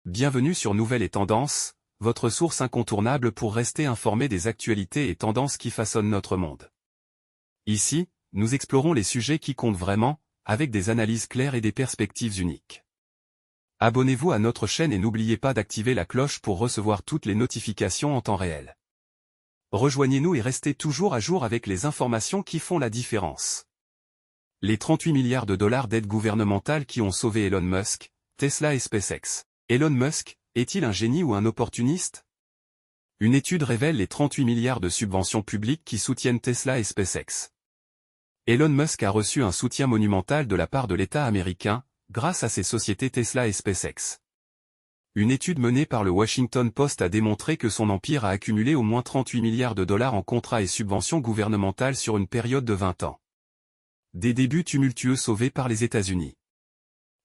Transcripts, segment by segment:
Bienvenue sur Nouvelles et Tendances, votre source incontournable pour rester informé des actualités et tendances qui façonnent notre monde. Ici, nous explorons les sujets qui comptent vraiment, avec des analyses claires et des perspectives uniques. Abonnez-vous à notre chaîne et n'oubliez pas d'activer la cloche pour recevoir toutes les notifications en temps réel. Rejoignez-nous et restez toujours à jour avec les informations qui font la différence. Les 38 milliards de dollars d'aide gouvernementale qui ont sauvé Elon Musk, Tesla et SpaceX. Elon Musk, est-il un génie ou un opportuniste? Une étude révèle les 38 milliards de subventions publiques qui soutiennent Tesla et SpaceX. Elon Musk a reçu un soutien monumental de la part de l'État américain, grâce à ses sociétés Tesla et SpaceX. Une étude menée par le Washington Post a démontré que son empire a accumulé au moins 38 milliards de dollars en contrats et subventions gouvernementales sur une période de 20 ans. Des débuts tumultueux sauvés par les États-Unis.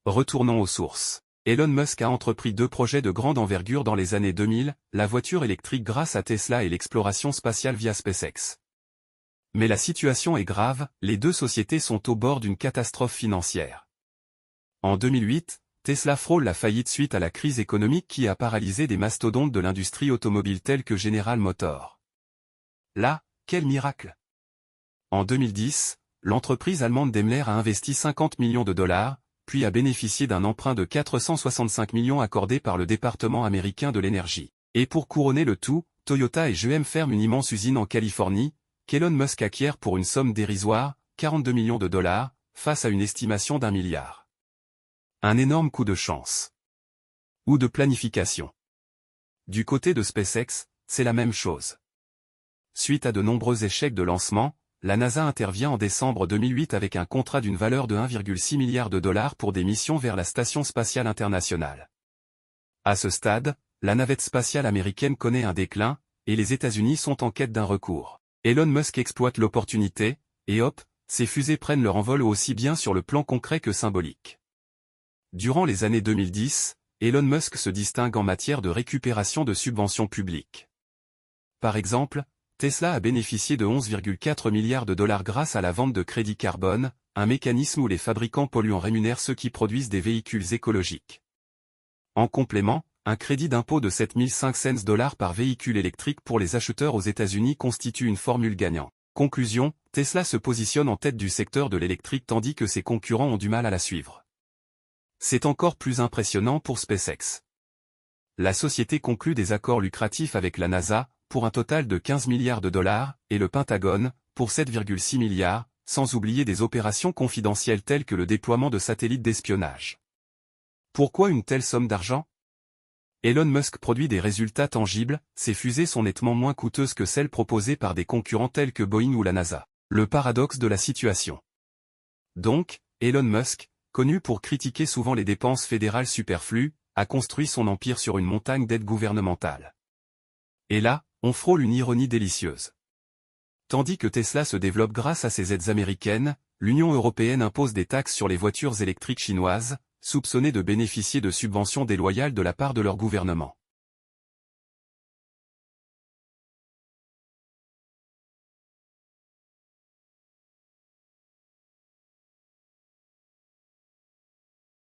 Retournons aux sources. Elon Musk a entrepris deux projets de grande envergure dans les années 2000, la voiture électrique grâce à Tesla et l'exploration spatiale via SpaceX. Mais la situation est grave, les deux sociétés sont au bord d'une catastrophe financière. En 2008, Tesla frôle la faillite suite à la crise économique qui a paralysé des mastodontes de l'industrie automobile tels que General Motors. Là, quel miracle! En 2010, l'entreprise allemande Daimler a investi 50 millions de dollars, puis a bénéficié d'un emprunt de 465 millions accordé par le département américain de l'énergie. Et pour couronner le tout, Toyota et GM ferment une immense usine en Californie, qu'Elon Musk acquiert pour une somme dérisoire, 42 millions de dollars, face à une estimation d'1 milliard. Un énorme coup de chance. Ou de planification. Du côté de SpaceX, c'est la même chose. Suite à de nombreux échecs de lancement, la NASA intervient en décembre 2008 avec un contrat d'une valeur de 1,6 milliard de dollars pour des missions vers la Station spatiale internationale. À ce stade, la navette spatiale américaine connaît un déclin, et les États-Unis sont en quête d'un recours. Elon Musk exploite l'opportunité, et hop, ces fusées prennent leur envol aussi bien sur le plan concret que symbolique. Durant les années 2010, Elon Musk se distingue en matière de récupération de subventions publiques. Par exemple, Tesla a bénéficié de 11,4 milliards de dollars grâce à la vente de crédits carbone, un mécanisme où les fabricants polluants rémunèrent ceux qui produisent des véhicules écologiques. En complément, un crédit d'impôt de 7500 $ par véhicule électrique pour les acheteurs aux États-Unis constitue une formule gagnante. Conclusion, Tesla se positionne en tête du secteur de l'électrique tandis que ses concurrents ont du mal à la suivre. C'est encore plus impressionnant pour SpaceX. La société conclut des accords lucratifs avec la NASA, pour un total de 15 milliards de dollars, et le Pentagone, pour 7,6 milliards, sans oublier des opérations confidentielles telles que le déploiement de satellites d'espionnage. Pourquoi une telle somme d'argent? Elon Musk produit des résultats tangibles, ses fusées sont nettement moins coûteuses que celles proposées par des concurrents tels que Boeing ou la NASA. Le paradoxe de la situation. Donc, Elon Musk, connu pour critiquer souvent les dépenses fédérales superflues, a construit son empire sur une montagne d'aides gouvernementales. Et là, on frôle une ironie délicieuse. Tandis que Tesla se développe grâce à ses aides américaines, l'Union européenne impose des taxes sur les voitures électriques chinoises, soupçonnées de bénéficier de subventions déloyales de la part de leur gouvernement.